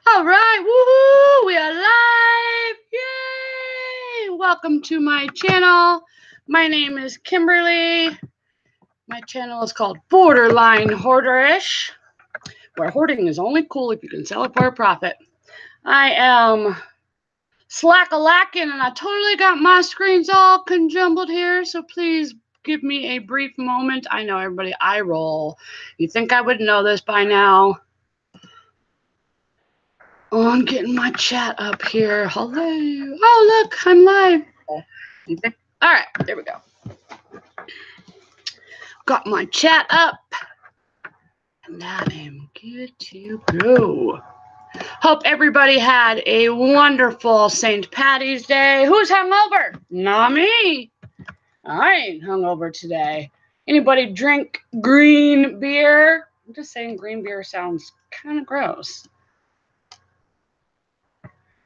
All right, woohoo! We are live! Yay! Welcome to my channel. My name is Kimberly. My channel is called Borderline Hoarderish, where hoarding is only cool if you can sell it for a profit. I am slack-a-lacking, and I totally got my screens all conjumbled here, so please give me a brief moment. I know everybody eye roll. You think I would know this by now? Oh, I'm getting my chat up here. Hello. Oh, look, I'm live. All right, there we go. Got my chat up. And I am good to go. Hope everybody had a wonderful St. Patty's Day. Who's hungover? Not me. I ain't hungover today. Anybody drink green beer? I'm just saying green beer sounds kind of gross.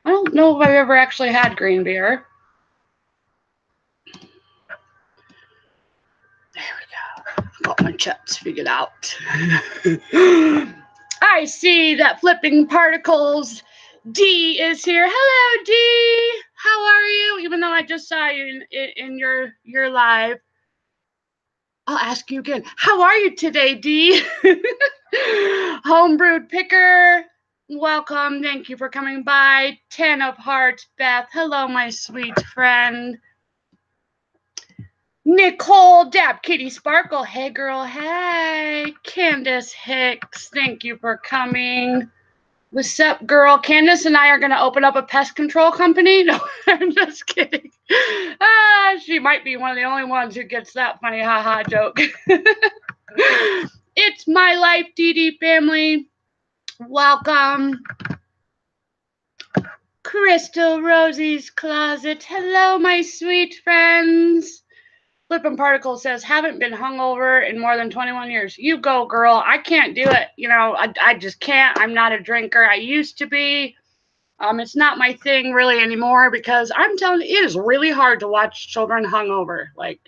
I don't know if I've ever actually had green beer. There we go. Got my chats figured out. I see that Flipping Particles D is here. Hello, D. How are you? Even though I just saw you in your live. I'll ask you again. How are you today, D? Homebrewed Picker. Welcome. Thank you for coming by. 10 of Hearts, Beth. Hello, my sweet friend. Nicole Dab, Kitty Sparkle. Hey, girl. Hey. Candace Hicks. Thank you for coming. What's up, girl? Candace and I are going to open up a pest control company. No, I'm just kidding. She might be one of the only ones who gets that funny haha joke. It's my life, DD family. Welcome. Crystal Rosie's Closet. Hello, my sweet friends. Flippin' Particle says, haven't been hungover in more than 21 years. You go, girl. I can't do it. You know, I just can't. I'm not a drinker. I used to be. It's not my thing really anymore because I'm telling you, it is really hard to watch children hungover. Like,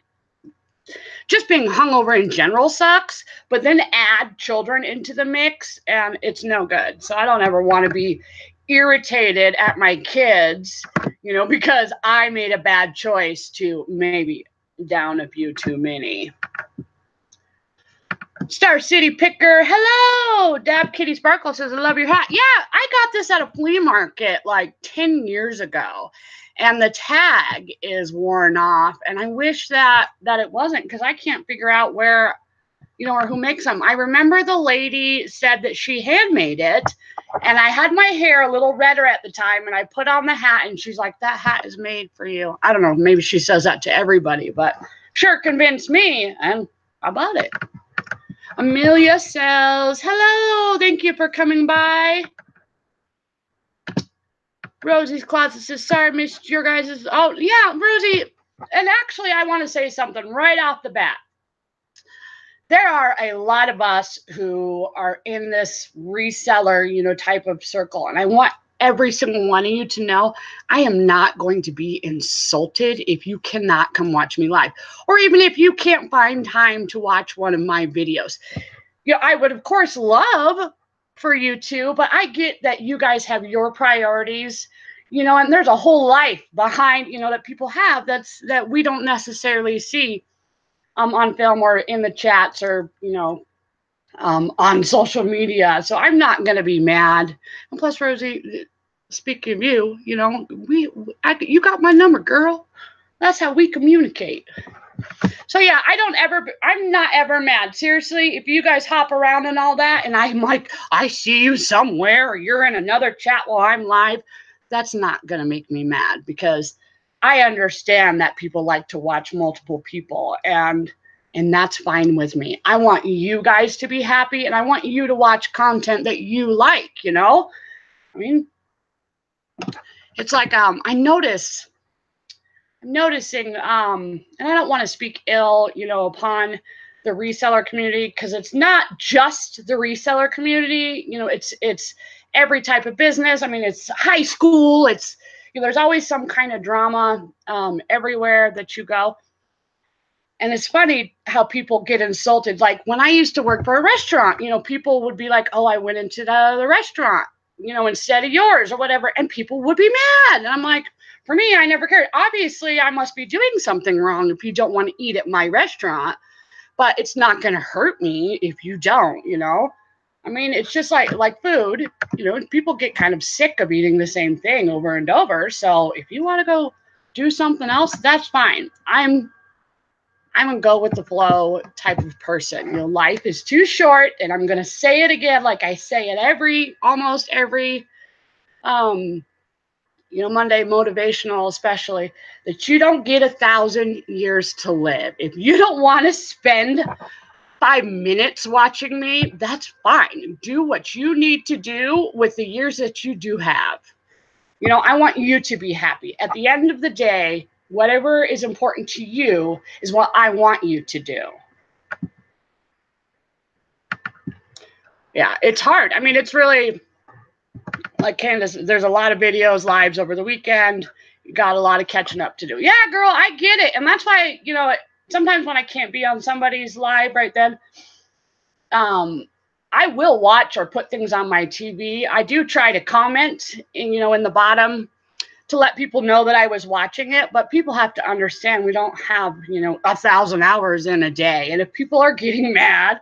just being hungover in general sucks, but then add children into the mix and it's no good. So I don't ever want to be irritated at my kids, you know, because I made a bad choice to maybe down a few too many. Star City Picker, hello. Dab Kitty Sparkle says, I love your hat. Yeah, I got this at a flea market like 10 years ago, and the tag is worn off, and I wish that it wasn't, because I can't figure out where, you know, or who makes them. I remember the lady said that she handmade it, and I had my hair a little redder at the time, and I put on the hat, and she's like, that hat is made for you. I don't know, maybe she says that to everybody, but sure convinced me, and I bought it. Amelia says, hello, thank you for coming by. Rosie's Closet says, sorry, missed your guys'. Oh, yeah, Rosie. And actually, I want to say something right off the bat. There are a lot of us who are in this reseller, you know, type of circle. And I want every single one of you to know I am not going to be insulted if you cannot come watch me live, or even if you can't find time to watch one of my videos. You know, I would of course love for you to, but I get that you guys have your priorities, you know, and there's a whole life behind, you know, that people have that we don't necessarily see on film or in the chats or, you know, on social media. So I'm not going to be mad. And plus, Rosie, speaking of you, you know, you got my number, girl. That's how we communicate. So yeah, I'm not ever mad. Seriously, if you guys hop around and all that, and I'm like, I see you somewhere, or you're in another chat while I'm live, that's not going to make me mad, because I understand that people like to watch multiple people, and that's fine with me. I want you guys to be happy, and I want you to watch content that you like, you know? I mean, it's like, I'm noticing, and I don't want to speak ill, you know, upon the reseller community, because it's not just the reseller community, you know, it's every type of business. I mean, it's high school, it's, you know, there's always some kind of drama everywhere that you go. And it's funny how people get insulted. Like when I used to work for a restaurant, you know, people would be like, oh, I went into the restaurant. instead of yours or whatever. And people would be mad. And I'm like, for me, I never cared. Obviously, I must be doing something wrong if you don't want to eat at my restaurant, but it's not going to hurt me if you don't, I mean, it's just like food, people get kind of sick of eating the same thing over and over. So if you want to go do something else, that's fine. I'm a go with the flow type of person. Life is too short, and I'm going to say it again, like I say it almost every, Monday motivational, especially, that you don't get 1,000 years to live. If you don't want to spend 5 minutes watching me, that's fine. Do what you need to do with the years that you do have. I want you to be happy. At the end of the day, whatever is important to you is what I want you to do. Yeah, it's hard. I mean, it's really, like Candace, there's a lot of videos, lives over the weekend. You got a lot of catching up to do. Yeah, girl, I get it. And that's why, sometimes when I can't be on somebody's live right then, I will watch or put things on my TV. I do try to comment, in the bottom to let people know that I was watching it, but people have to understand we don't have, 1,000 hours in a day. And if people are getting mad,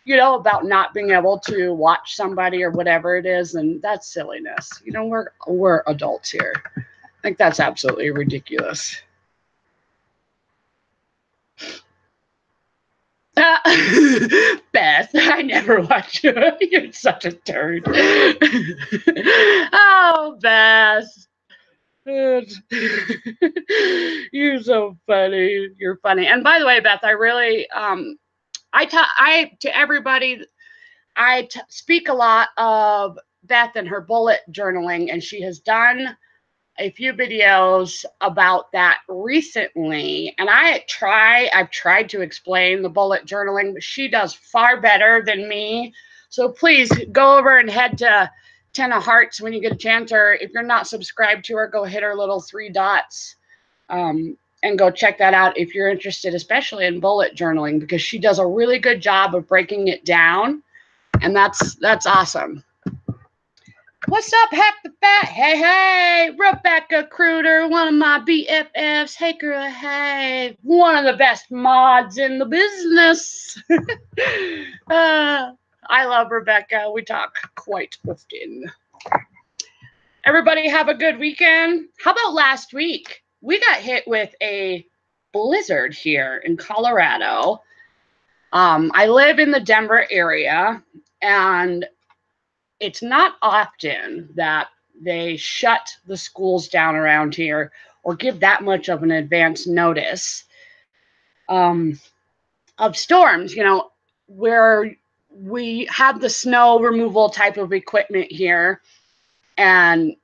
about not being able to watch somebody or whatever it is, then that's silliness. We're adults here. I think that's absolutely ridiculous. Beth, I never watch you. You're such a turd. Oh, Beth. You're so funny. You're funny. And by the way, Beth, I really, to everybody, I speak a lot of Beth and her bullet journaling, and she has done a few videos about that recently. And I've tried to explain the bullet journaling, but she does far better than me. So please go over and head to 10 of Hearts when you get a chance, or if you're not subscribed to her, go hit her little 3 dots and go check that out if you're interested, especially in bullet journaling, because she does a really good job of breaking it down, and that's awesome. What's up, Heck the Fat? Hey, Rebecca Cruder, one of my BFFs. Hey, girl, hey, one of the best mods in the business. I love Rebecca. We talk quite often. Everybody have a good weekend. How about last week? We got hit with a blizzard here in Colorado. I live in the Denver area, and it's not often that they shut the schools down around here or give that much of an advance notice of storms, where we have the snow removal type of equipment here. And,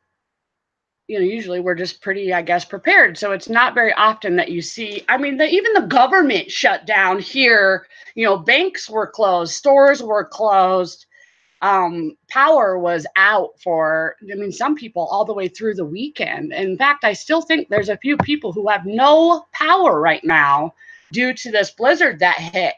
usually we're just pretty, I guess, prepared. So it's not very often that you see, I mean, even the government shut down here, banks were closed, stores were closed. Power was out for, some people all the way through the weekend. In fact, I still think there's a few people who have no power right now due to this blizzard that hit.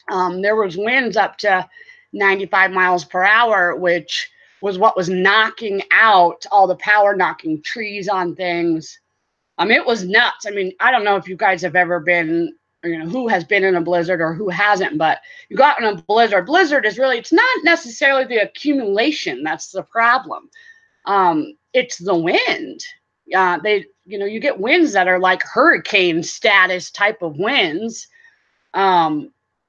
There was winds up to 95 miles per hour, which was what was knocking out all the power, knocking trees on things. It was nuts. I don't know if you guys have ever been, who has been in a blizzard or who hasn't, but you got in a blizzard. Blizzard is really, it's not necessarily the accumulation that's the problem. It's the wind. You get winds that are like hurricane status type of winds.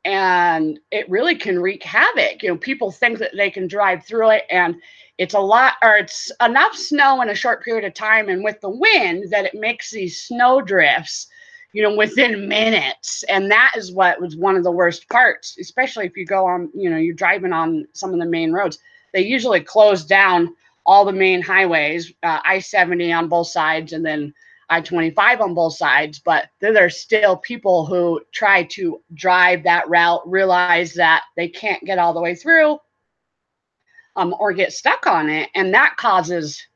And it really can wreak havoc. People think that they can drive through it, and it's enough snow in a short period of time, and with the wind, that it makes these snow drifts, within minutes. And that is what was one of the worst parts, especially if you go on, you're driving on some of the main roads. They usually close down all the main highways, I-70 on both sides, and then I-25 on both sides. But there's still people who try to drive that route, realize that they can't get all the way through, or get stuck on it. And that causes,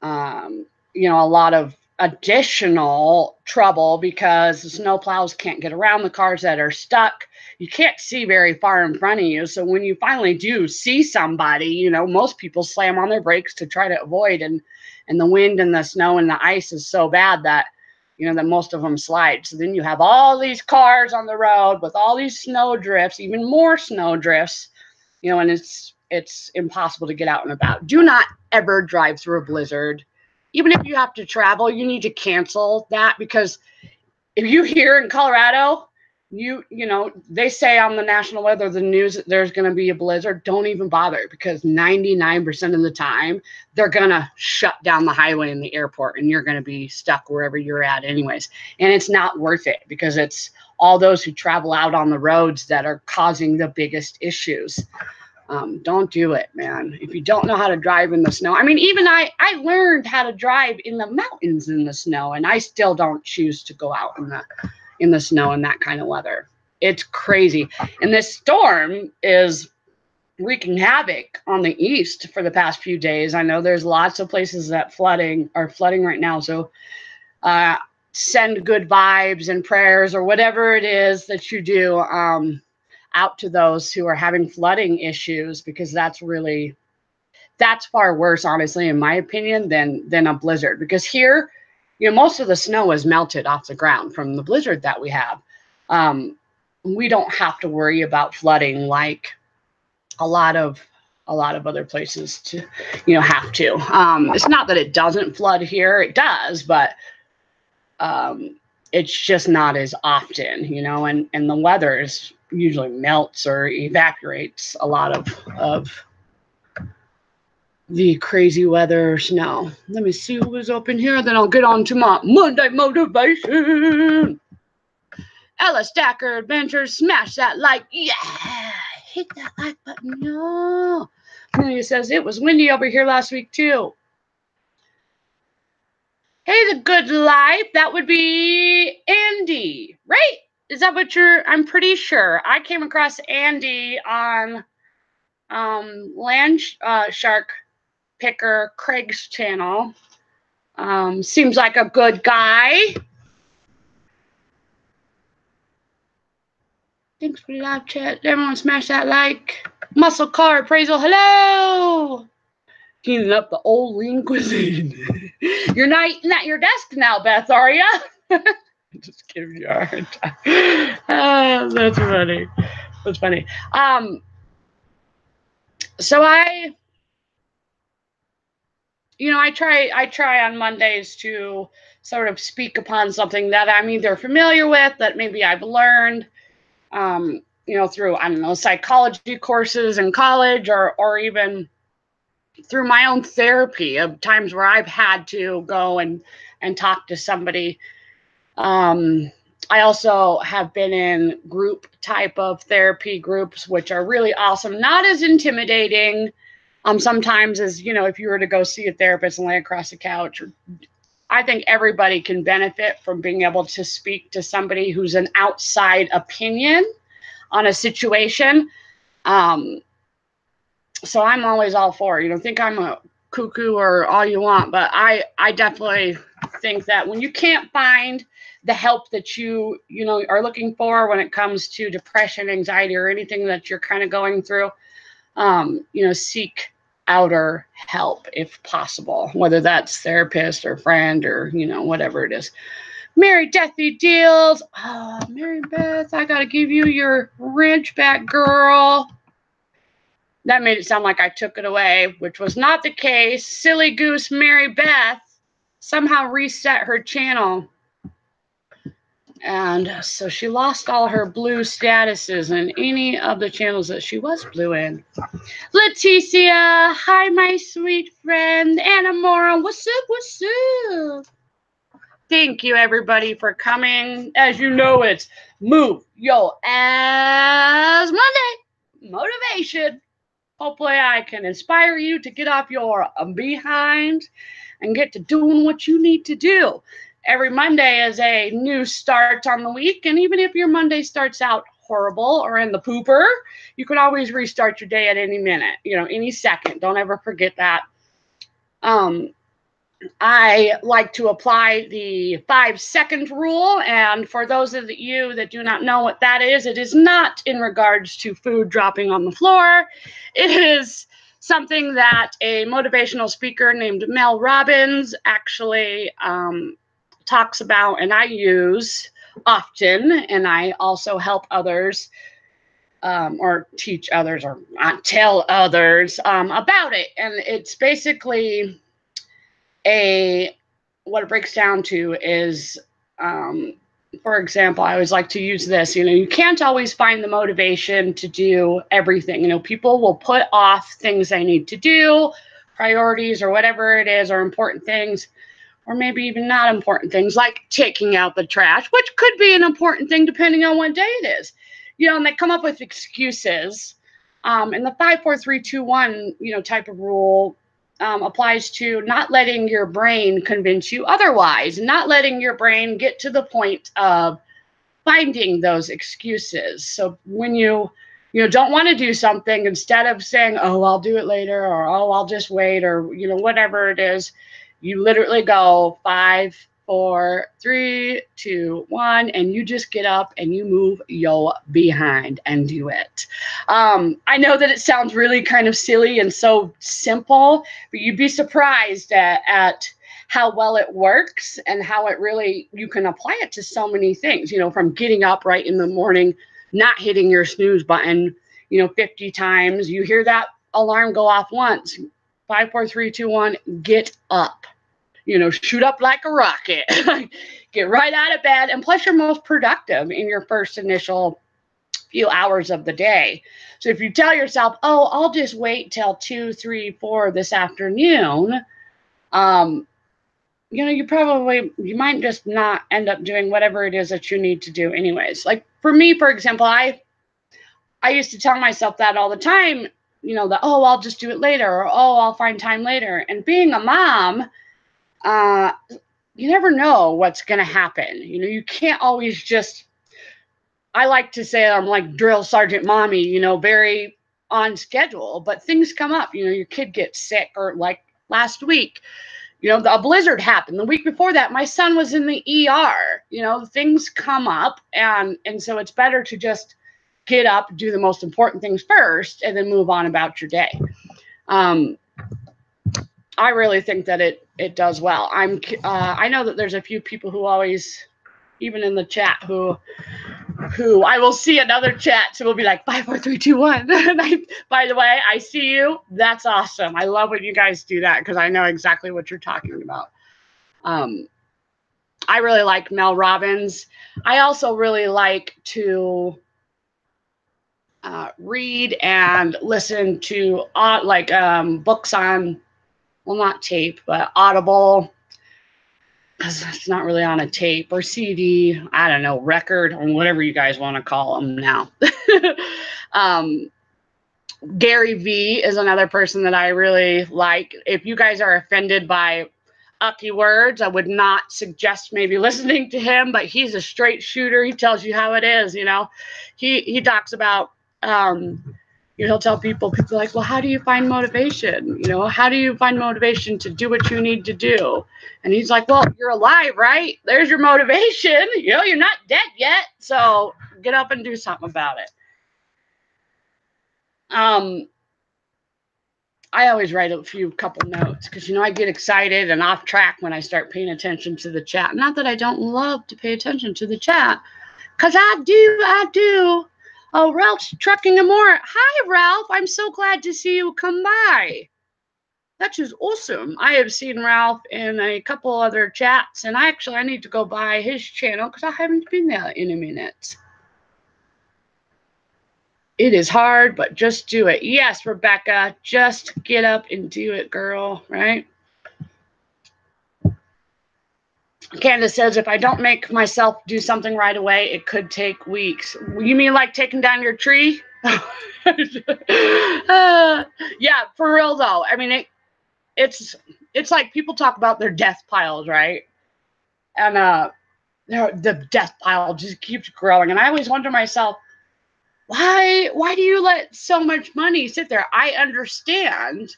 a lot of additional trouble because the snow plows can't get around the cars that are stuck. You can't see very far in front of you. So when you finally do see somebody, you know, most people slam on their brakes to try to avoid, and the wind and the snow and the ice is so bad that, you know, that most of them slide. So then you have all these cars on the road with all these snow drifts, even more snow drifts, you know, and it's impossible to get out and about. Do not ever drive through a blizzard. Even if you have to travel, you need to cancel that, because if you hear in Colorado, you know, they say on the national weather, the news, that there's going to be a blizzard, don't even bother, because 99% of the time they're going to shut down the highway and the airport, and you're going to be stuck wherever you're at anyways. And it's not worth it, because it's all those who travel out on the roads that are causing the biggest issues. Don't do it, man. If you don't know how to drive in the snow. I mean, even I learned how to drive in the mountains in the snow, and I still don't choose to go out in the snow in that kind of weather. It's crazy. And this storm is wreaking havoc on the east for the past few days. I know there's lots of places that are flooding right now. So send good vibes and prayers, or whatever it is that you do, out to those who are having flooding issues, because that's far worse, honestly, in my opinion, than a blizzard. Because here, you know, most of the snow is melted off the ground from the blizzard that we have. We don't have to worry about flooding like a lot of other places to, you know, have to. It's not that it doesn't flood here, it does, but it's just not as often, you know, and the weather is usually melts or evaporates a lot of the crazy weather or snow. Let me see who is open here, then I'll get on to my Monday motivation. Ella Stacker Adventures, smash that like, yeah, hit that like button, no. Amelia says it was windy over here last week too. Hey, the good life, that would be Andy, right? Is that what I'm pretty sure. I came across Andy on Land Shark Picker Craig's channel. Seems like a good guy. Thanks for the live chat. Everyone smash that like. Muscle Car Appraisal, hello! Cleaning up the old lean cuisine. You're not eating at your desk now, Beth, are ya? Just give you a hard time. That's funny. That's funny. So I try on Mondays to sort of speak upon something that I'm either familiar with, that maybe I've learned, you know, through, I don't know, psychology courses in college, or even through my own therapy, of times where I've had to go and talk to somebody. I also have been in group type of therapy groups, which are really awesome. Not as intimidating sometimes as, you know, if you were to go see a therapist and lay across the couch. I think everybody can benefit from being able to speak to somebody who's an outside opinion on a situation. So I'm always all for, you know, think I'm a cuckoo or all you want, but I definitely think that when you can't find the help that you know are looking for when it comes to depression, anxiety, or anything that you're kind of going through, you know, seek outer help if possible, whether that's therapist or friend or, you know, whatever it is. Mary Deathy Deals. Oh, Mary Beth, I gotta give you your wrench back, girl. That made it sound like I took it away, which was not the case. Silly goose Mary Beth somehow reset her channel. And so she lost all her blue statuses in any of the channels that she was blue in. Leticia, hi, my sweet friend. Anna Mora, what's up, what's up? Thank you, everybody, for coming. As you know, it's Move Your Ass Monday Motivation. Hopefully I can inspire you to get off your behind and get to doing what you need to do. Every Monday is a new start on the week, and even if your Monday starts out horrible or in the pooper, you can always restart your day at any minute, you know, any second. Don't ever forget that. I like to apply the 5-second rule. And for those of you that do not know what that is, it is not in regards to food dropping on the floor. It is something that a motivational speaker named Mel Robbins actually talks about, and I use often, and I also help others or teach others or tell others about it. And it's basically what it breaks down to is, for example, I always like to use this, you can't always find the motivation to do everything. People will put off things they need to do, priorities or whatever it is, or important things, or maybe even not important things, like taking out the trash, which could be an important thing depending on what day it is. And they come up with excuses. And the 5, 4, 3, 2, 1, type of rule applies to not letting your brain convince you otherwise, not letting your brain get to the point of finding those excuses. So when you don't want to do something, instead of saying, oh, I'll do it later, or oh, I'll just wait, or whatever it is, you literally go 5, 4, 3, 2, 1, and you just get up and you move your behind and do it. I know that it sounds really kind of silly and so simple, but you'd be surprised at how well it works and how it really, you can apply it to so many things, from getting up right in the morning, not hitting your snooze button, 50 times. You hear that alarm go off once, 5, 4, 3, 2, 1, get up. Shoot up like a rocket. Get right out of bed. And plus, you're most productive in your first initial few hours of the day. So if you tell yourself, oh, I'll just wait till 2, 3, 4 this afternoon, you might just not end up doing whatever it is that you need to do anyways. Like for me, for example, I used to tell myself that all the time, that, oh, I'll just do it later, or, oh, I'll find time later. And being a mom, you never know what's going to happen. You can't always just, I like to say I'm like drill sergeant mommy, very on schedule, but things come up, your kid gets sick, or like last week, a blizzard happened. The week before that, my son was in the ER. Things come up, and so it's better to just get up, do the most important things first, and then move on about your day. I really think that it does well. I know that there's a few people who always, even in the chat, who I will see another chat, so we'll be like 5, 4, 3, 2, 1. By the way, I see you. That's awesome. I love when you guys do that, because I know exactly what you're talking about. I really like Mel Robbins. I also really like to read and listen to books on, well, not tape, but Audible, because it's not really on a tape, or CD, I don't know, record, or whatever you guys want to call them now. Gary V is another person that I really like. If you guys are offended by uppy words, I would not suggest maybe listening to him, but he's a straight shooter. He tells you how it is, He talks about, he'll tell people are like, well, how do you find motivation? How do you find motivation to do what you need to do? And he's like, well, you're alive, right? There's your motivation. You're not dead yet. So get up and do something about it. I always write a couple notes, because, I get excited and off track when I start paying attention to the chat. Not that I don't love to pay attention to the chat, because I do. Oh, Ralph's trucking and more. Hi, Ralph. I'm so glad to see you come by. That is awesome. I have seen Ralph in a couple other chats, and I need to go by his channel, because I haven't been there in a minute. It is hard, but just do it. Yes, Rebecca, just get up and do it, girl, right? Candace says, if I don't make myself do something right away, it could take weeks. You mean like taking down your tree? Yeah, for real though. I mean, it's like people talk about their death piles, right? And the death pile just keeps growing. And I always wonder myself, why do you let so much money sit there? I understand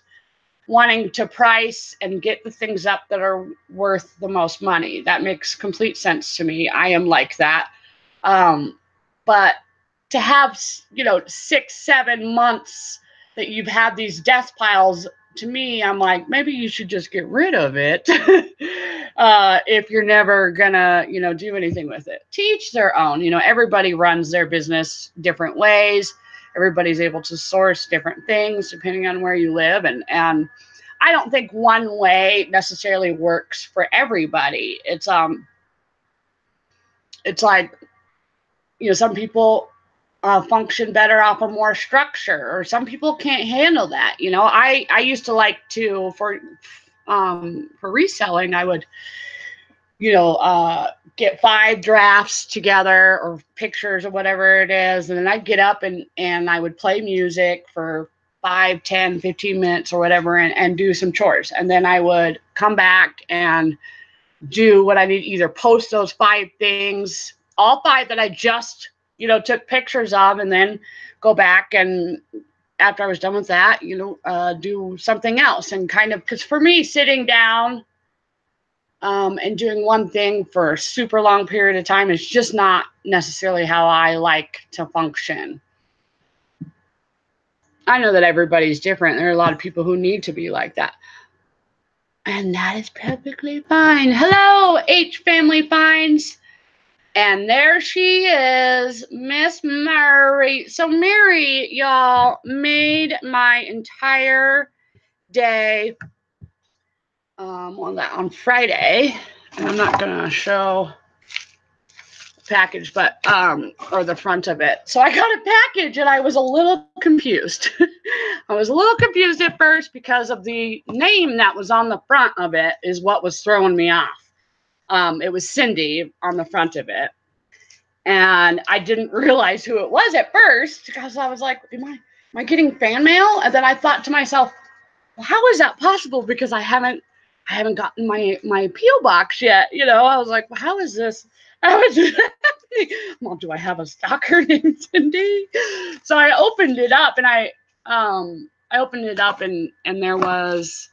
wanting to price and get the things up that are worth the most money. That makes complete sense to me. I am like that. But to have, 6-7 months that you've had these death piles, to me, I'm like, maybe you should just get rid of it. If you're never gonna, do anything with it. To each their own. Everybody runs their business different ways. Everybody's able to source different things depending on where you live, and I don't think one way necessarily works for everybody. It's like, some people function better off of more structure, or some people can't handle that. I used to like to, for reselling, I would, get 5 drafts together or pictures or whatever it is. And then I'd get up and I would play music for 5, 10, 15 minutes or whatever, and do some chores. And then I would come back and do what I need, either post those 5 things, all 5 that I just, took pictures of, and then go back and after I was done with that, do something else. And kind of, because for me, sitting down and doing one thing for a super long period of time is just not necessarily how I like to function. I know that everybody's different. There are a lot of people who need to be like that. And that is perfectly fine. Hello, H Family Finds. And there she is, Miss Mary. So Mary, y'all, made my entire day on Friday. And I'm not going to show the package, but, or the front of it. So I got a package and I was a little confused. I was a little confused at first because of the name that was on the front of it is what was throwing me off. It was Cindy on the front of it. And I didn't realize who it was at first because I was like, am I getting fan mail? And then I thought to myself, well, how is that possible? Because I haven't gotten my P.O. box yet. I was like, well, how is this happening? Well, do I have a stalker named Cindy? So I opened it up and and there was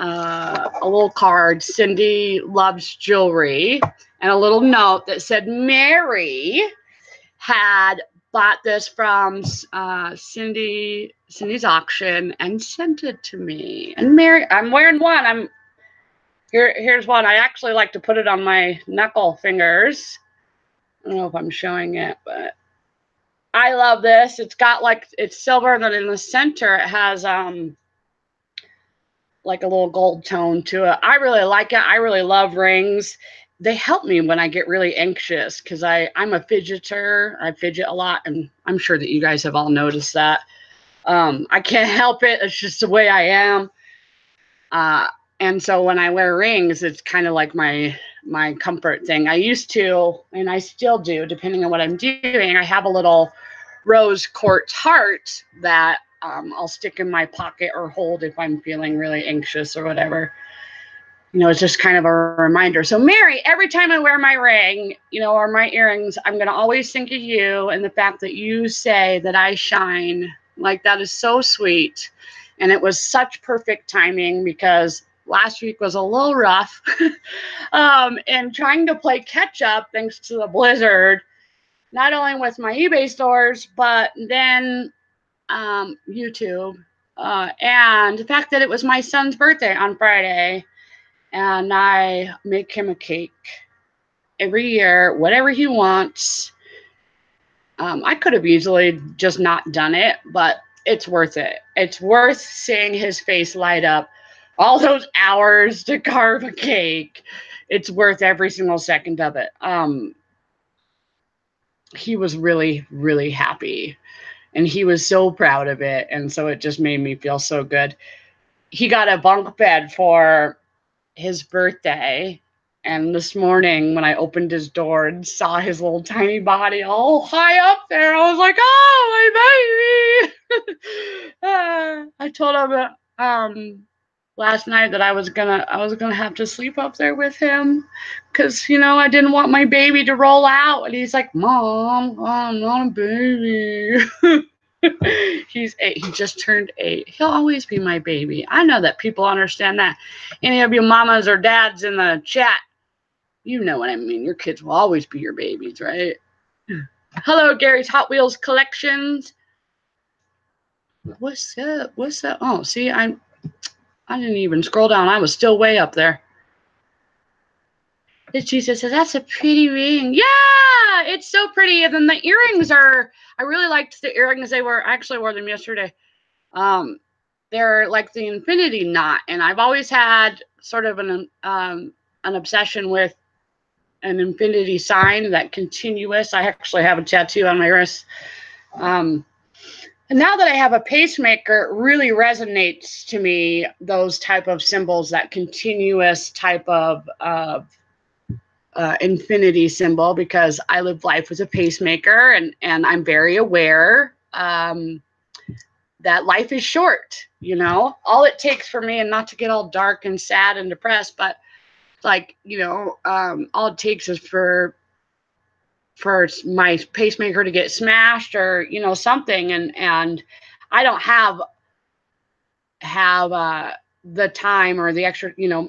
a little card, Cindy loves jewelry, and a little note that said Mary had bought this from Cindy's auction and sent it to me. And Mary, I'm wearing one. Here's one. I actually like to put it on my knuckle fingers. I don't know if I'm showing it, but I love this. It's got it's silver, and then in the center it has like a little gold tone to it. I really like it. I really love rings. They help me when I get really anxious because I'm a fidgeter. I fidget a lot, and I'm sure that you guys have all noticed that. I can't help it. It's just the way I am. And so when I wear rings, it's kind of like my comfort thing. I used to, and I still do, depending on what I'm doing. I have a little rose quartz heart that I'll stick in my pocket or hold if I'm feeling really anxious or whatever. It's just kind of a reminder. So Mary, every time I wear my ring, or my earrings, I'm going to always think of you and the fact that you say that I shine. Like, that is so sweet. And it was such perfect timing because last week was a little rough. And trying to play catch up thanks to the blizzard, not only with my eBay stores, but then YouTube. And the fact that it was my son's birthday on Friday. And I make him a cake every year, whatever he wants. I could have easily just not done it, but it's worth it. It's worth seeing his face light up. All those hours to carve a cake. It's worth every single second of it. He was really, really happy. And he was so proud of it. And so it just made me feel so good. He got a bunk bed for his birthday, and this morning when I opened his door and saw his little tiny body all high up there, I was like, oh, my baby. I told him last night that I was gonna have to sleep up there with him because I didn't want my baby to roll out. And he's like, Mom, I'm not a baby. He's 8. He just turned 8. He'll always be my baby. I know that people understand that. Any of you mamas or dads in the chat, you know what I mean. Your kids will always be your babies, right? Hello, Gary's Hot Wheels Collections. What's up? What's up? Oh, see, I didn't even scroll down. I was still way up there. Jesus says, that's a pretty ring. Yeah, it's so pretty. And then the earrings are, I really liked the earrings. I actually wore them yesterday. They're like the infinity knot. And I've always had sort of an obsession with an infinity sign, that continuous. I actually have a tattoo on my wrist. And now that I have a pacemaker, it really resonates to me, those type of symbols, that continuous type of infinity symbol, because I live life with a pacemaker, and I'm very aware that life is short, you know. All it takes for me, and not to get all dark and sad and depressed, but like, you know, all it takes is for my pacemaker to get smashed, or, you know, something, and I don't have the time or the extra, you know,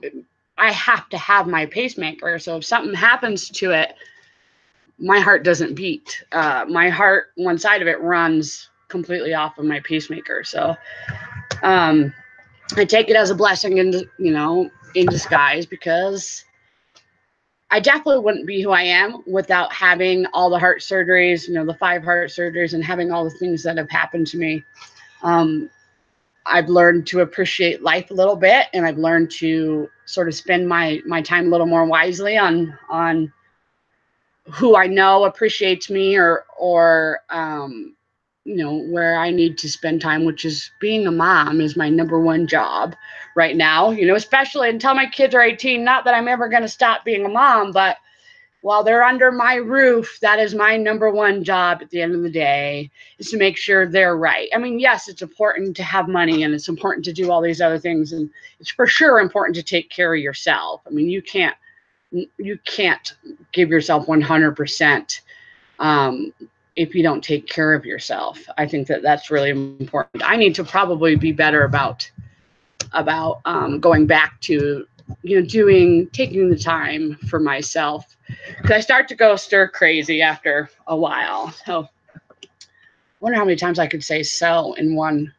I have to have my pacemaker. So if something happens to it, my heart doesn't beat. My heart, one side of it runs completely off of my pacemaker. So I take it as a blessing, in, you know, in disguise, because I definitely wouldn't be who I am without having all the heart surgeries, you know, the 5 heart surgeries, and having all the things that have happened to me. I've learned to appreciate life a little bit, and I've learned to sort of spend my time a little more wisely on who I know appreciates me, or you know, where I need to spend time, which is being a mom is my number one job right now, you know, especially until my kids are 18. Not that I'm ever going to stop being a mom, but while they're under my roof, that is my number one job at the end of the day, is to make sure they're right. I mean, yes, it's important to have money, and it's important to do all these other things. And it's for sure important to take care of yourself. I mean, you can't give yourself 100% if you don't take care of yourself. I think that that's really important. I need to probably be better about going back to, you know, taking the time for myself, because I start to go stir crazy after a while. So I wonder how many times I could say "so" in one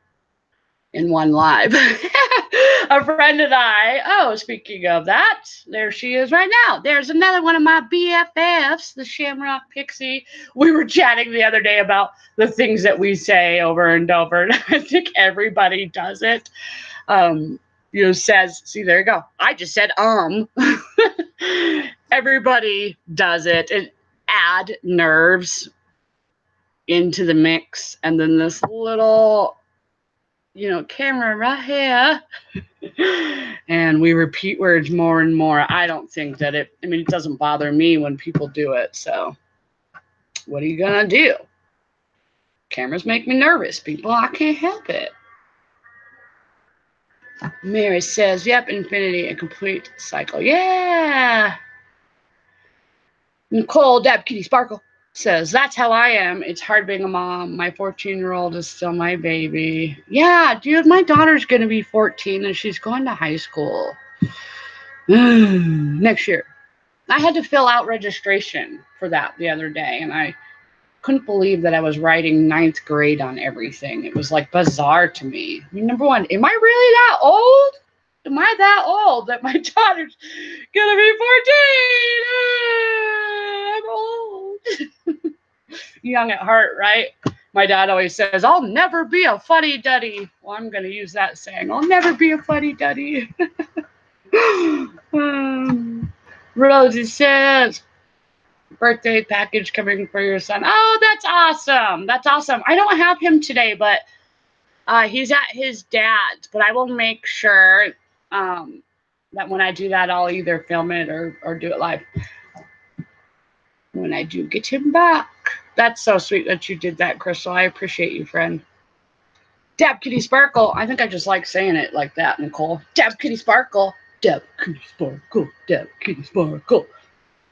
live. A friend and I, oh, speaking of that, there she is right now. There's another one of my BFFs, the Shamrock Pixie. We were chatting the other day about the things that we say over and over, and I think everybody does it. You know, says, see, there you go. I just said, everybody does it. And add nerves into the mix. And then this little, you know, camera right here. And we repeat words more and more. I don't think that it doesn't bother me when people do it. So what are you going to do? Cameras make me nervous, people. I can't help it. Mary says, yep, infinity, a complete cycle. Yeah. Nicole Deb Kitty Sparkle says, that's how I am. It's hard being a mom. My 14-year-old is still my baby. Yeah, dude, my daughter's going to be 14 and she's going to high school next year. I had to fill out registration for that the other day, and I couldn't believe that I was writing 9th grade on everything. It was like bizarre to me. I mean, number one, am I really that old? Am I that old that my daughter's gonna be 14? I'm old. Young at heart, right? My dad always says, I'll never be a fuddy-duddy. Well, I'm gonna use that saying. I'll never be a fuddy-duddy. Rosie says, birthday package coming for your son. Oh, that's awesome. That's awesome. I don't have him today, but he's at his dad's. But I will make sure that when I do that, I'll either film it or do it live when I do get him back. That's so sweet that you did that, Crystal. I appreciate you, friend. Dab Kitty Sparkle. I think I just like saying it like that, Nicole. Dab Kitty Sparkle. Dab Kitty Sparkle. Dab Kitty Sparkle.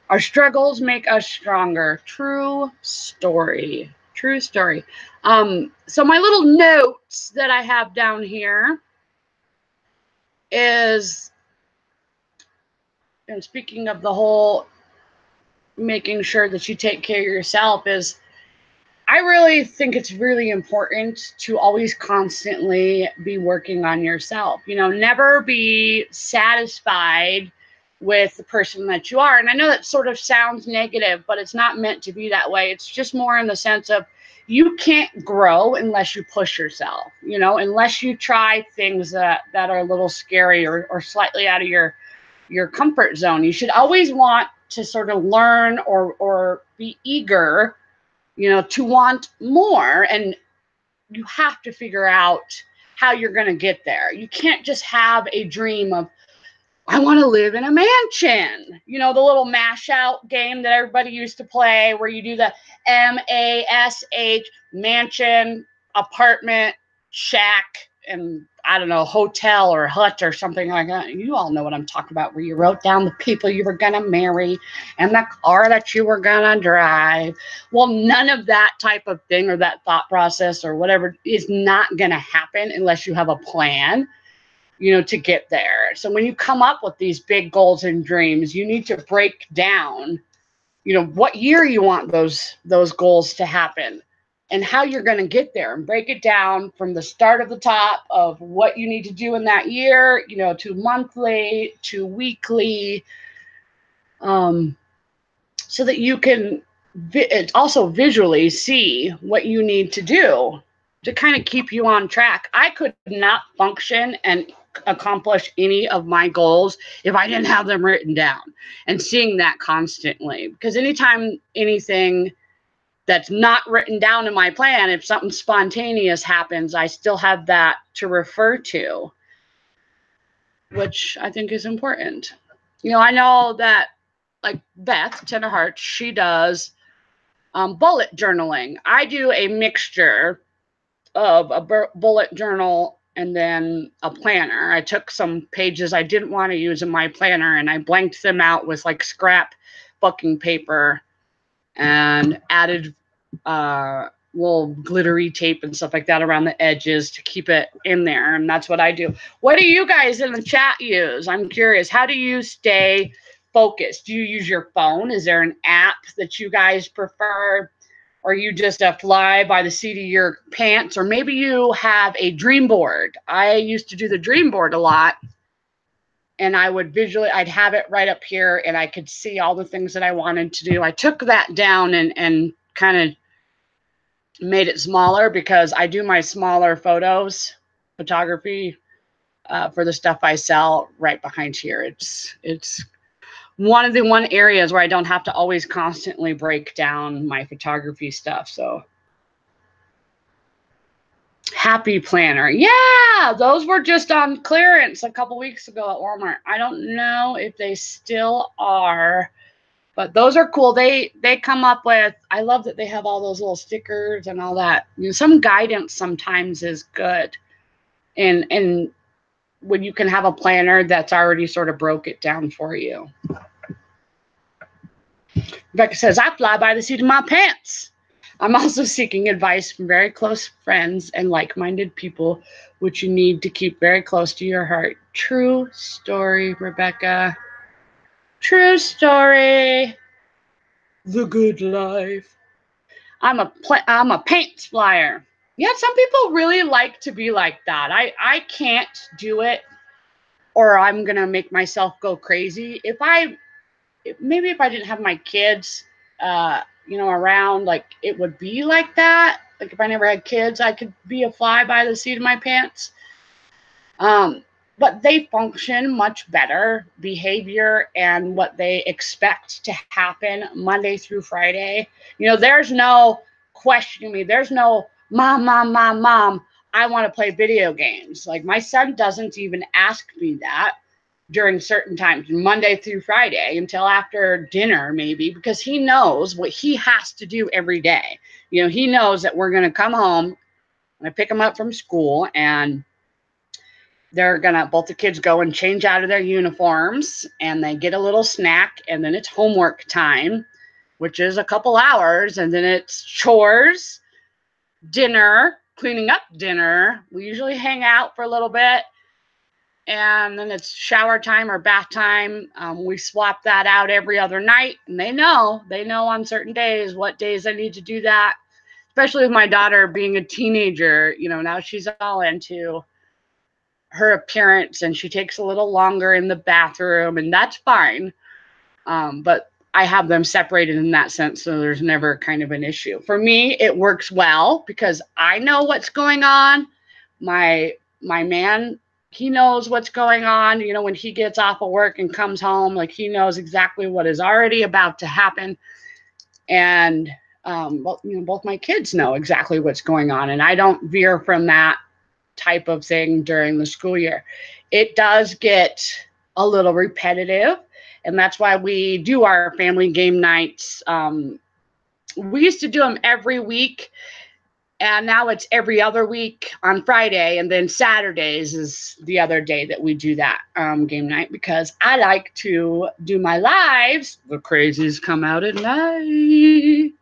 Our struggles make us stronger. True story. True story. So my little notes that I have down here is, and speaking of the whole making sure that you take care of yourself, is I really think it's really important to always constantly be working on yourself. You know, never be satisfied with the person that you are. And I know that sort of sounds negative, but it's not meant to be that way. It's just more in the sense of you can't grow unless you push yourself, you know, unless you try things that are a little scary or slightly out of your comfort zone. You should always want to sort of learn or be eager, you know, to want more. And you have to figure out how you're going to get there. You can't just have a dream of, I want to live in a mansion. You know, the little mash out game that everybody used to play where you do the MASH, mansion, apartment, shack, and I don't know, hotel or hut or something like that. You all know what I'm talking about, where you wrote down the people you were going to marry and the car that you were going to drive. Well, none of that type of thing or that thought process or whatever is not going to happen unless you have a plan, you know, to get there. So when you come up with these big goals and dreams, you need to break down, you know, what year you want those goals to happen and how you're going to get there, and break it down from the start of the top of what you need to do in that year, you know, to monthly, to weekly, so that you can also visually see what you need to do to kind of keep you on track. I could not function and accomplish any of my goals if I didn't have them written down and seeing that constantly. Because anytime anything that's not written down in my plan, if something spontaneous happens, I still have that to refer to, which I think is important. You know, I know that like Beth Tenderheart, she does bullet journaling. I do a mixture of a bullet journal and then a planner. I took some pages I didn't want to use in my planner and I blanked them out with like scrap booking paper and added little glittery tape and stuff like that around the edges to keep it in there. And that's what I do. What do you guys in the chat use? I'm curious. How do you stay focused? Do you use your phone? Is there an app that you guys prefer? Or you just fly by the seat of your pants? Or maybe you have a dream board. I used to do the dream board a lot. And I would I'd have it right up here and I could see all the things that I wanted to do. I took that down and kind of made it smaller because I do my smaller photography for the stuff I sell right behind here. It's one of the areas where I don't have to always constantly break down my photography stuff. So Happy Planner. Yeah, those were just on clearance a couple weeks ago at Walmart. I don't know if they still are, but those are cool. They come up with, I love that they have all those little stickers and all that. You know, some guidance sometimes is good. And when you can have a planner that's already sort of broke it down for you. Rebecca says, I fly by the seat of my pants. I'm also seeking advice from very close friends and like-minded people, which you need to keep very close to your heart. True story, Rebecca. True story. The good life. I'm a paint flyer. Yeah, some people really like to be like that. I can't do it, or I'm gonna make myself go crazy. Maybe if I didn't have my kids, you know, around, like it would be like that. Like if I never had kids, I could be a fly by the seat of my pants. But they function much better, behavior and what they expect to happen Monday through Friday. You know, there's no questioning me. There's no mom, I want to play video games. Like my son doesn't even ask me that during certain times, Monday through Friday, until after dinner, maybe, because he knows what he has to do every day. You know, he knows that we're going to come home and I pick him up from school and they're going to, both the kids go and change out of their uniforms and they get a little snack and then it's homework time, which is a couple hours, and then it's chores dinner, cleaning up dinner. We usually hang out for a little bit, and then it's shower time or bath time. We swap that out every other night, and they know on certain days what days I need to do that. Especially with my daughter being a teenager, now she's all into her appearance, and she takes a little longer in the bathroom, and that's fine. But I have them separated in that sense, so there's never kind of an issue. For me, it works well because I know what's going on. My man, he knows what's going on. When he gets off of work and comes home, like he knows exactly what is already about to happen. And both my kids know exactly what's going on, and I don't veer from that type of thing during the school year. It does get a little repetitive, and that's why we do our family game nights. We used to do them every week, and now it's every other week on Friday, and then Saturdays is the other day that we do that game night, because I like to do my lives. The crazies come out at night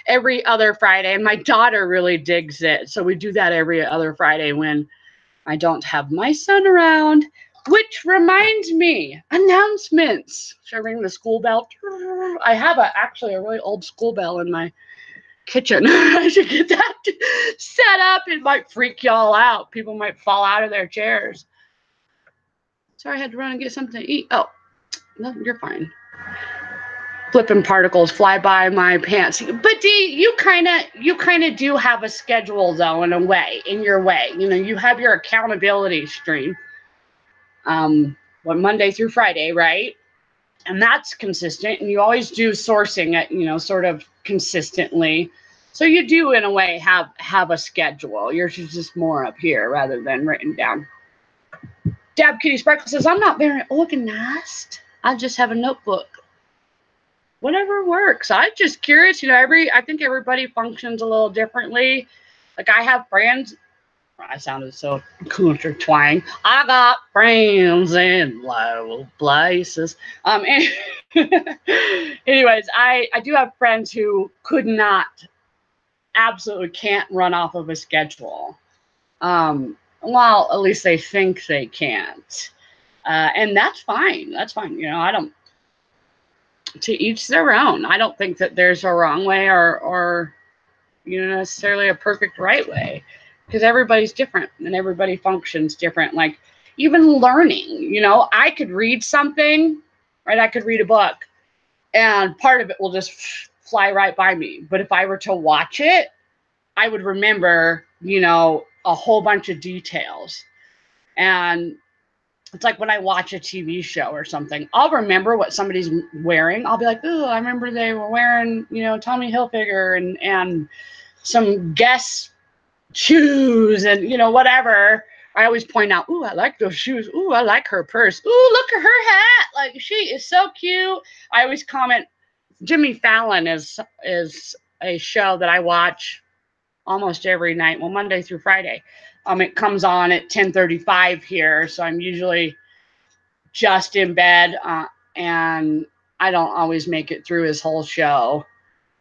every other Friday, and my daughter really digs it. So we do that every other Friday when I don't have my son around. Which reminds me, announcements. Should I ring the school bell? I have actually a really old school bell in my kitchen. I should get that set up. It might freak y'all out. People might fall out of their chairs. Sorry, I had to run and get something to eat. Oh, no, you're fine. Flipping particles fly by my pants. But Dee, you kind of do have a schedule though, in your way. You have your accountability stream. Monday through Friday, right? And that's consistent, and you always do sourcing it, sort of consistently. So you do, in a way, have a schedule. Yours is just more up here rather than written down. Dab Kitty Sparkle says, I'm not very organized. I just have a notebook. Whatever works. I'm just curious, I think everybody functions a little differently. Like I have friends. I sounded so country twang. I got friends in low places. Anyways, I do have friends who absolutely can't run off of a schedule. Well, at least they think they can't. And that's fine. That's fine. I don't, to each their own. I don't think that there's a wrong way or necessarily a perfect right way, because everybody's different and everybody functions different. Like even learning, I could read something, right? I could read a book and part of it will just fly right by me. But if I were to watch it, I would remember, a whole bunch of details. And it's like when I watch a TV show or something, I'll remember what somebody's wearing. I'll be like, oh, I remember they were wearing, Tommy Hilfiger and some Guess shoes and, whatever. I always point out, ooh, I like those shoes. Ooh, I like her purse. Ooh, look at her hat. Like, she is so cute. I always comment, Jimmy Fallon is a show that I watch almost every night. Well, Monday through Friday. It comes on at 10:35 here, so I'm usually just in bed, and I don't always make it through his whole show,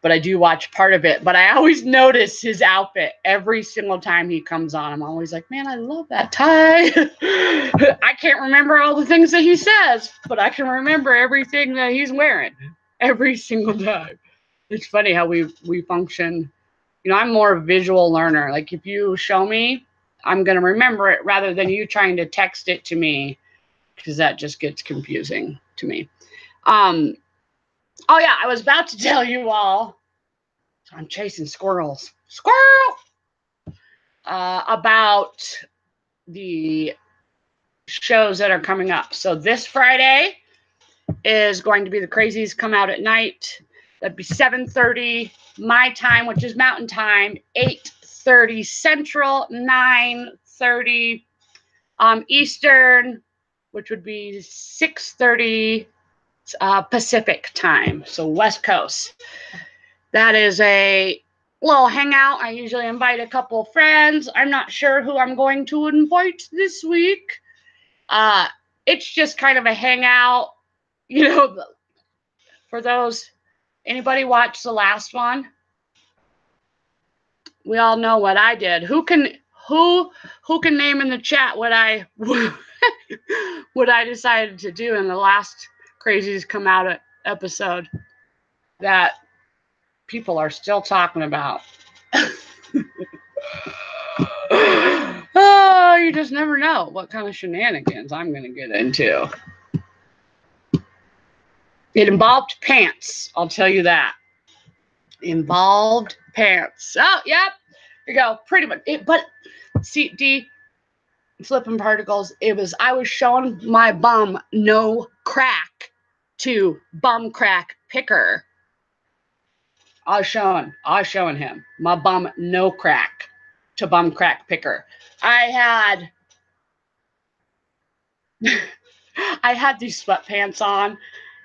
but I do watch part of it. But I always notice his outfit every single time he comes on. I'm always like, man, I love that tie. I can't remember all the things that he says, but I can remember everything that he's wearing every single time. It's funny how we function. I'm more a visual learner. Like if you show me, I'm going to remember it rather than you trying to text it to me, because that just gets confusing to me. Oh yeah, I was about to tell you all. I'm chasing squirrels. Squirrel! About the shows that are coming up. So this Friday is going to be The Crazies Come Out at Night. That'd be 7:30 my time, which is Mountain Time, 8:30 Central, 9:30 Eastern, which would be 6:30 Pacific time, so West Coast. That is a little hangout. I usually invite a couple friends. I'm not sure who I'm going to invite this week. It's just kind of a hangout, for those. Anybody watch the last one? we all know what I did. Who can name in the chat what I what I decided to do in the last Crazies Come Out episode that people are still talking about? Oh, you just never know what kind of shenanigans I'm going to get into. It involved pants, I'll tell you that. Involved pants. Oh, yep. Here you go. Pretty much. But see, D, flipping particles, I was showing my bum no crack to bum crack picker. I was showing him my bum no crack to bum crack picker. I had these sweatpants on,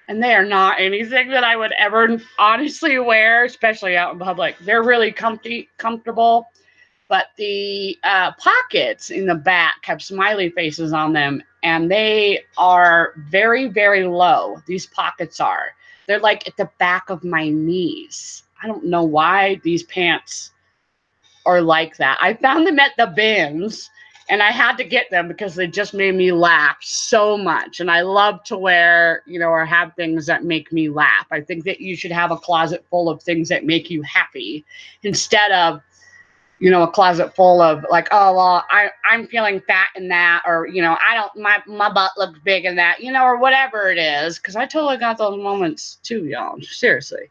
and they are not anything that I would ever honestly wear, especially out in public. They're really comfortable, but the pockets in the back have smiley faces on them, and they are very, very low. These pockets are. They're like at the back of my knees. I don't know why these pants are like that. I found them at the bins, and I had to get them because they just made me laugh so much. And I love to wear, or have things that make me laugh. I think that you should have a closet full of things that make you happy instead of, a closet full of like, oh, well, I'm feeling fat in that, or, my butt looks big in that, or whatever it is. Because I totally got those moments too, y'all. Seriously.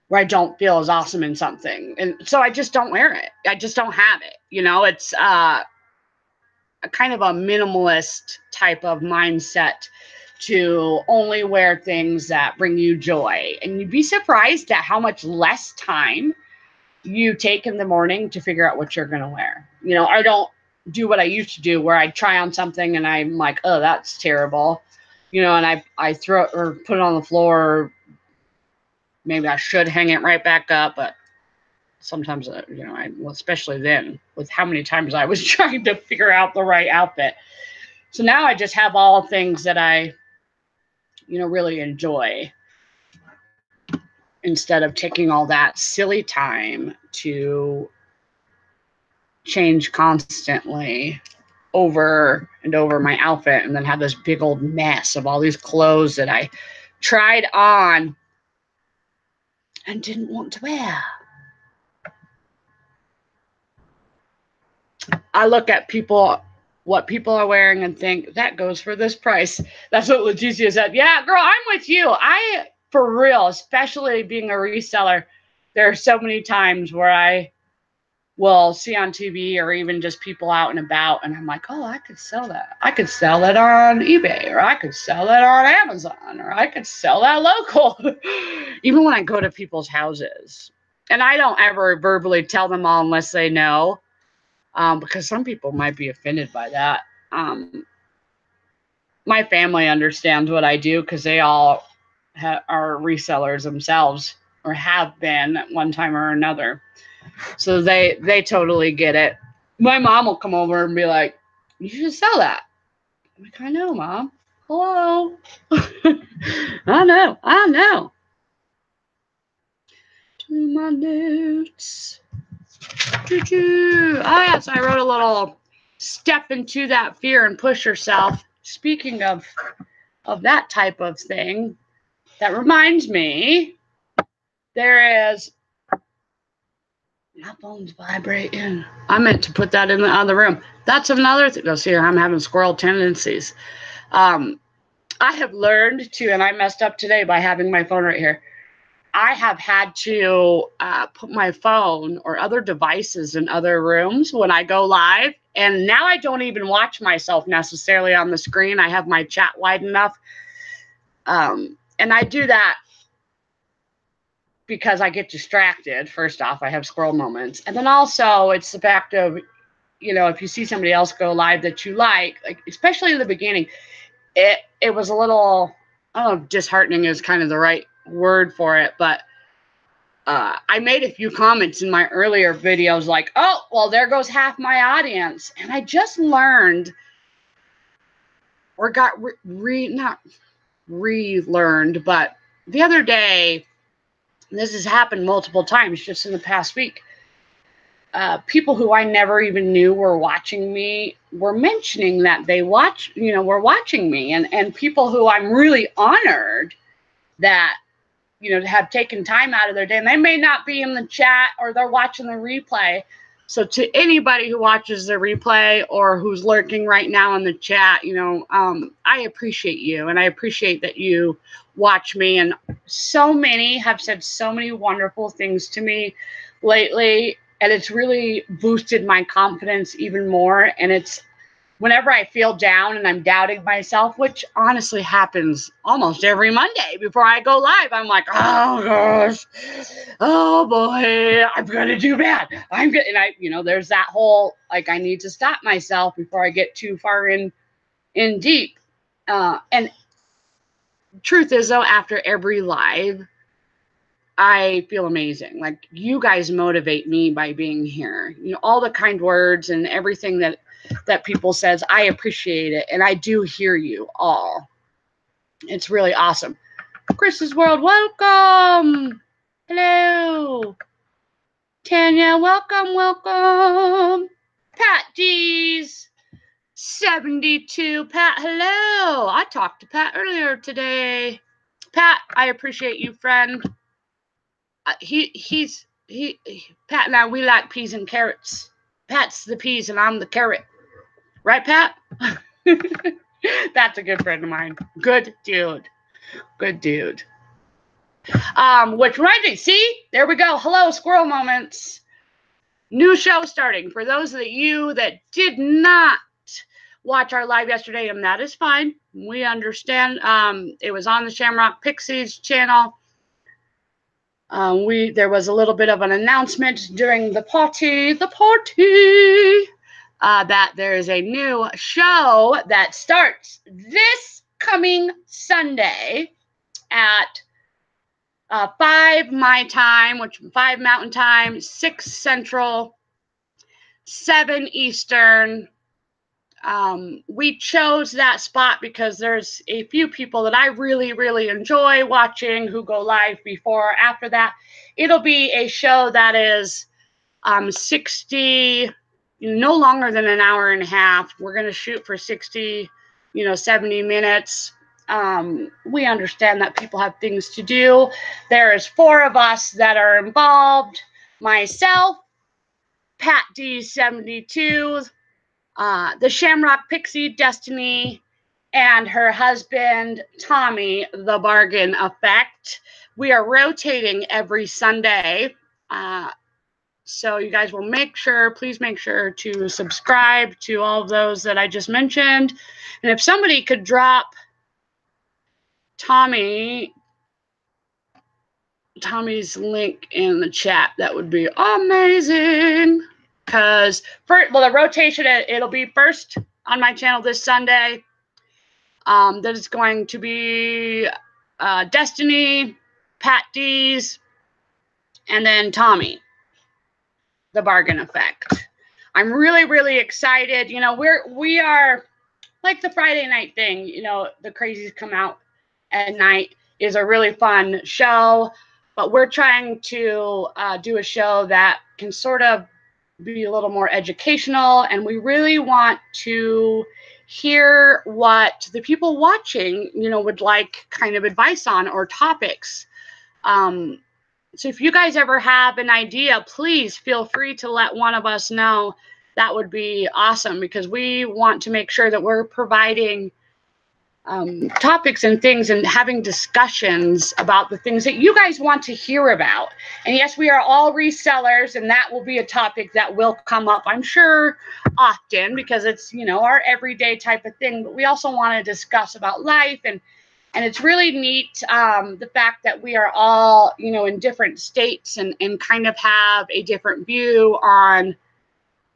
Where I don't feel as awesome in something. And so I just don't wear it. I just don't have it. It's a kind of a minimalist type of mindset to only wear things that bring you joy. And you'd be surprised at how much less time you take in the morning to figure out what you're going to wear. I don't do what I used to do where I try on something and I'm like, oh, that's terrible. And I throw it or put it on the floor. Maybe I should hang it right back up, but sometimes, especially then, with how many times I was trying to figure out the right outfit. So now I just have all things that I, really enjoy, instead of taking all that silly time to change constantly over and over my outfit and then have this big old mess of all these clothes that I tried on and didn't want to wear. I look at what people are wearing and think, that goes for this price. That's what Leticia said. Yeah, girl, I'm with you. For real, especially being a reseller, there are so many times where I will see on TV or even just people out and about, and I'm like, oh, I could sell that. I could sell that on eBay, or I could sell that on Amazon, or I could sell that local. Even when I go to people's houses. And I don't ever verbally tell them all unless they know. Because some people might be offended by that. My family understands what I do because they all are resellers themselves, or have been at one time or another. So they totally get it. My mom will come over and be like, you should sell that. I'm like, I know, Mom. Hello. I know. To my notes. Oh, yes, I wrote a little step into that fear and push yourself. Speaking of that type of thing, that reminds me, there is, my phone's vibrating. I meant to put that in the other room. That's another thing. Go see here, I'm having squirrel tendencies. I have learned to, and I messed up today by having my phone right here. I have had to put my phone or other devices in other rooms when I go live. And now I don't even watch myself necessarily on the screen. I have my chat wide enough. And I do that because I get distracted. First off, I have squirrel moments. And then also it's the fact of, if you see somebody else go live that you like especially in the beginning, it was a little, I don't know if disheartening is kind of the right word for it, but I made a few comments in my earlier videos like, oh, well, there goes half my audience. And I just learned, or got not relearned, but the other day This has happened multiple times just in the past week. People who I never even knew were watching me were mentioning that they were watching me, and people who I'm really honored that, have taken time out of their day, and they may not be in the chat or they're watching the replay. So to anybody who watches the replay or who's lurking right now in the chat, I appreciate you, and I appreciate that you watch me. And so many have said so many wonderful things to me lately, and it's really boosted my confidence even more. And it's whenever I feel down and I'm doubting myself, which honestly happens almost every Monday before I go live, I'm like, oh gosh, oh boy, I'm gonna do bad. And there's that whole, like, I need to stop myself before I get too far in deep. And truth is, though, after every live, I feel amazing. Like, you guys motivate me by being here. All the kind words and everything that people says, I appreciate it, and I do hear you all. It's really awesome. Chris's World, welcome. Hello. Tanya, welcome. Pat D's 72. Pat, hello. I talked to Pat earlier today. Pat, I appreciate you, friend. Pat and I, we like peas and carrots. Pat's the peas and I'm the carrot. Right, Pat? That's a good friend of mine. Good dude. Which reminds me, see? There we go. Hello, Squirrel Moments. New show starting. For those of you that did not watch our live yesterday, and that is fine. We understand. It was on the Shamrock Pixies channel. There was a little bit of an announcement during the party, that there is a new show that starts this coming Sunday at 5 my time, which 5 Mountain Time, 6 Central, 7 Eastern. We chose that spot because there's a few people that I really, really enjoy watching who go live before or after that. It'll be a show that is 60, no longer than an hour and a half. We're going to shoot for 60, 70 minutes. We understand that people have things to do. There is 4 of us that are involved. Myself, Pat D72, the Shamrock Pixie Destiny, and her husband, Tommy, the Bargain Effect. We are rotating every Sunday. So you guys will please make sure to subscribe to all of those that I just mentioned. And if somebody could drop Tommy's link in the chat, that would be amazing. Because, the rotation, it'll be first on my channel this Sunday. That is going to be Destiny, Pat D's, and then Tommy, the Bargain Effect. I'm really, really excited. We are like the Friday night thing. The Crazies Come Out at Night is a really fun show, but we're trying to do a show that can sort of be a little more educational, and we really want to hear what the people watching, would like kind of advice on or topics. So if you guys ever have an idea, please feel free to let one of us know. That would be awesome, because we want to make sure that we're providing topics and things and having discussions about the things that you guys want to hear about. And yes, we are all resellers, and that will be a topic that will come up, I'm sure, often, because it's, our everyday type of thing. But we also want to discuss about life, and it's really neat, the fact that we are all, in different states and kind of have a different view on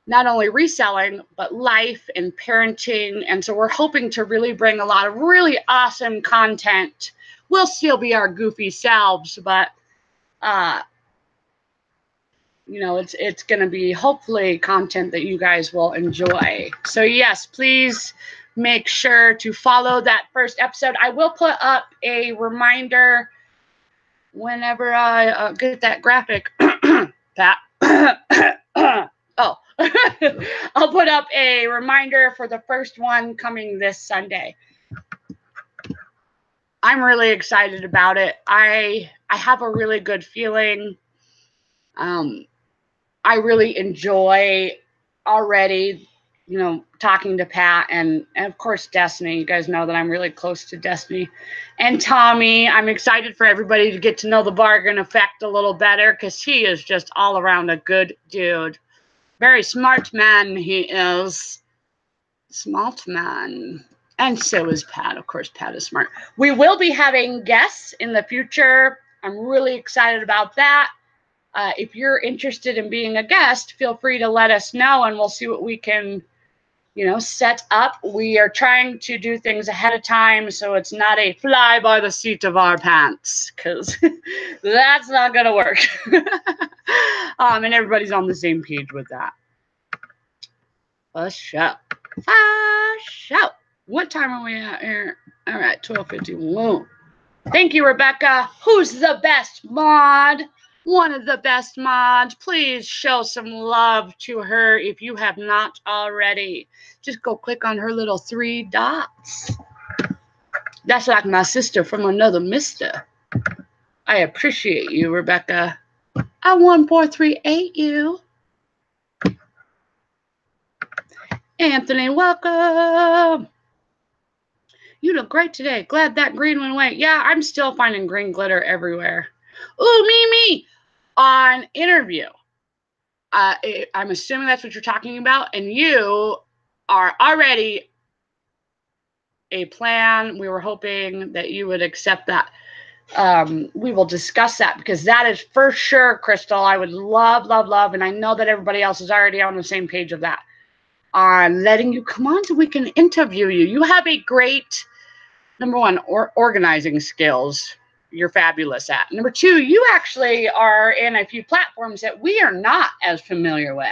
not only reselling, but life and parenting. And so we're hoping to really bring a lot of really awesome content. We'll still be our goofy selves, but, it's going to be hopefully content that you guys will enjoy. So yes, please make sure to follow that first episode. I will put up a reminder whenever I get that graphic, Pat. Oh, I'll put up a reminder for the first one coming this Sunday. I'm really excited about it. I have a really good feeling. I really enjoy already, talking to Pat and of course Destiny. You guys know that I'm really close to Destiny and Tommy. I'm excited for everybody to get to know the Bargain Effect a little better because he is just all around a good dude. Very smart man he is. Smart man. And so is Pat. Of course, Pat is smart. We will be having guests in the future. I'm really excited about that. If you're interested in being a guest, feel free to let us know and we'll see what we can, set up. We are trying to do things ahead of time so it's not a fly by the seat of our pants because that's not going to work. And everybody's on the same page with that. A show. What time are we at here? All right, 12:51. Thank you, Rebecca. Who's the best mod? One of the best mods. Please show some love to her if you have not already. Just go click on her little 3 dots. That's like my sister from another mister. I appreciate you, Rebecca. I 1438 you. Anthony, welcome. You look great today. Glad that green went away. Yeah, I'm still finding green glitter everywhere. Ooh, me. On interview. I'm assuming that's what you're talking about. And you are already a plan. We were hoping that you would accept that. We will discuss that because that is for sure, Crystal. I would love, and I know that everybody else is already on the same page of that. On letting you come on so we can interview you. You have a great, number one, organizing skills. You're fabulous at. Number 2, you actually are in a few platforms that we are not as familiar with.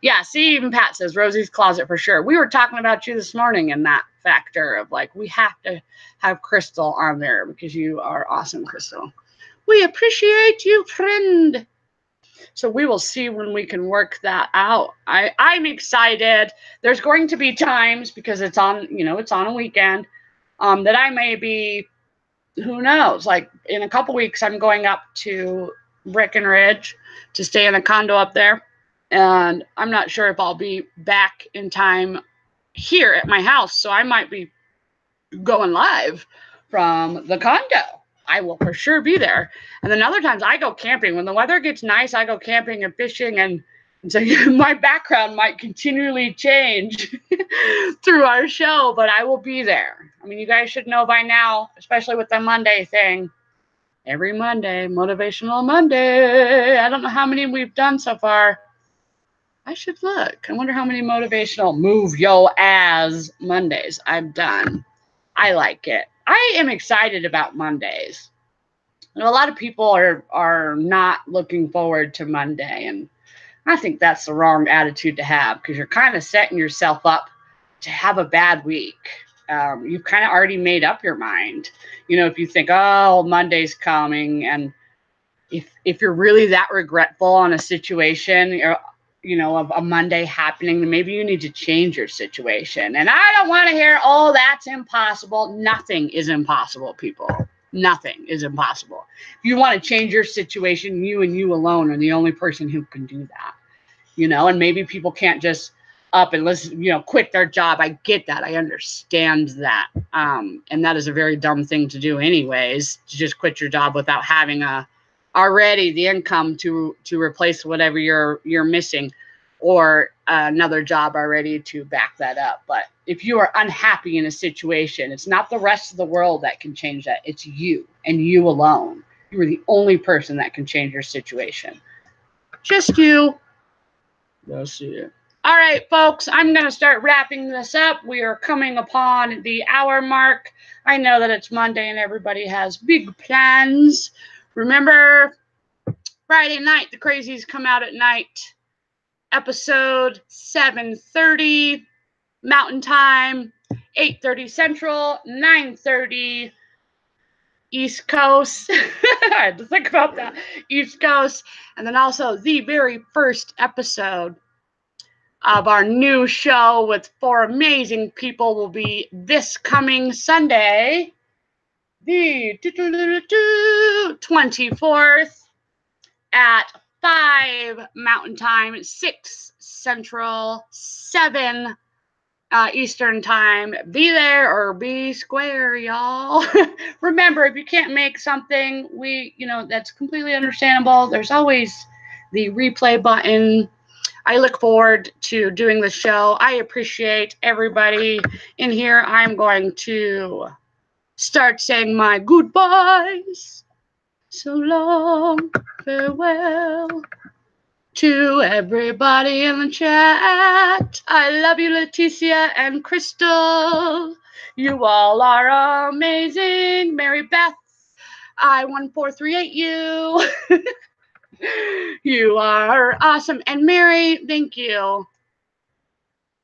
Yeah, see, even Pat says Rosie's Closet for sure. We were talking about you this morning in that factor of like, we have to have Crystal on there because you are awesome, Crystal. We appreciate you, friend. So we will see when we can work that out. I'm excited. There's going to be times because it's on, it's on a weekend, that I may be, who knows, like in a couple weeks, I'm going up to Breckenridge to stay in a condo up there. And I'm not sure if I'll be back in time here at my house. So I might be going live from the condo. I will for sure be there. And then other times I go camping. When the weather gets nice, I go camping and fishing. And so my background might continually change through our show, but I will be there. I mean, you guys should know by now, especially with the Monday thing. Every Monday, Motivational Monday. I don't know how many we've done so far. I should look. I wonder how many motivational move yo ass Mondays I've done. I like it. I am excited about Mondays. A lot of people are not looking forward to Monday, and I think that's the wrong attitude to have because you're kind of setting yourself up to have a bad week. You've kind of already made up your mind. If you think, oh, Monday's coming, and if you're really that regretful on a situation, of a Monday happening, then maybe you need to change your situation. And I don't want to hear, oh, that's impossible. Nothing is impossible, people. Nothing is impossible. If you want to change your situation, you and you alone are the only person who can do that. And maybe people can't just up and listen, quit their job. I get that. I understand that. And that is a very dumb thing to do anyways, to just quit your job without having already the income to replace whatever you're missing, or another job already to back that up. But if you are unhappy in a situation, it's not the rest of the world that can change that. It's you and you alone. You are the only person that can change your situation. Just you. That's it. All right, folks, I'm going to start wrapping this up. We are coming upon the hour mark. I know that it's Monday and everybody has big plans. Remember, Friday night, the Crazies come out at night. Episode 7:30 Mountain Time, 8:30 Central, 9:30 East Coast. I had to think about that. East Coast. And then also the very first episode of our new show with 4 amazing people will be this coming Sunday, the 24th at 5 Mountain Time, 6 Central, 7 Eastern Time. Be there or be square, y'all. Remember, if you can't make something, that's completely understandable. There's always the replay button. I look forward to doing the show. I appreciate everybody in here. I'm going to start saying my goodbyes. So long, farewell to everybody in the chat. I love you, Leticia and Crystal. You all are amazing. Mary Beth, I1438 you. You are awesome. And Mary, thank you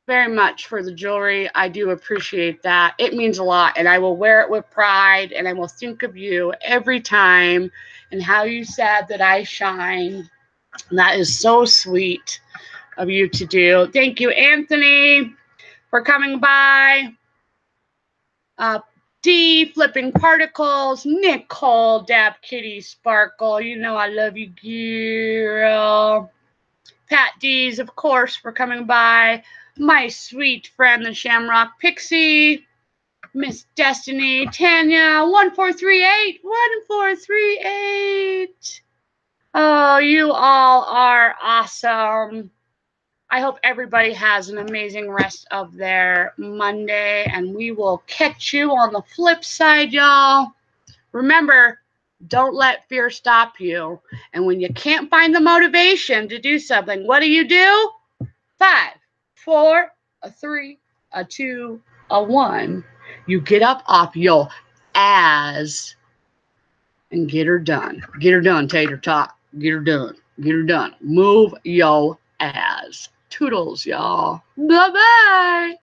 very much for the jewelry. I do appreciate that. It means a lot, and I will wear it with pride, and I will think of you every time and how you said that I shine. And that is so sweet of you to do. Thank you, Anthony, for coming by. D, Flipping Particles, Nicole, Dab Kitty, Sparkle. You know I love you, girl. Pat D's, of course, for coming by. My sweet friend, the Shamrock Pixie. Miss Destiny, Tanya, 1438, 1438. Oh, you all are awesome. I hope everybody has an amazing rest of their Monday, and we will catch you on the flip side, y'all. Remember, don't let fear stop you. And when you can't find the motivation to do something, what do? 5, 4, 3, 2, 1. You get up off your ass and get her done. Get her done, Tater Tot. Get her done. Get her done. Move your ass. Toodles, y'all. Bye-bye.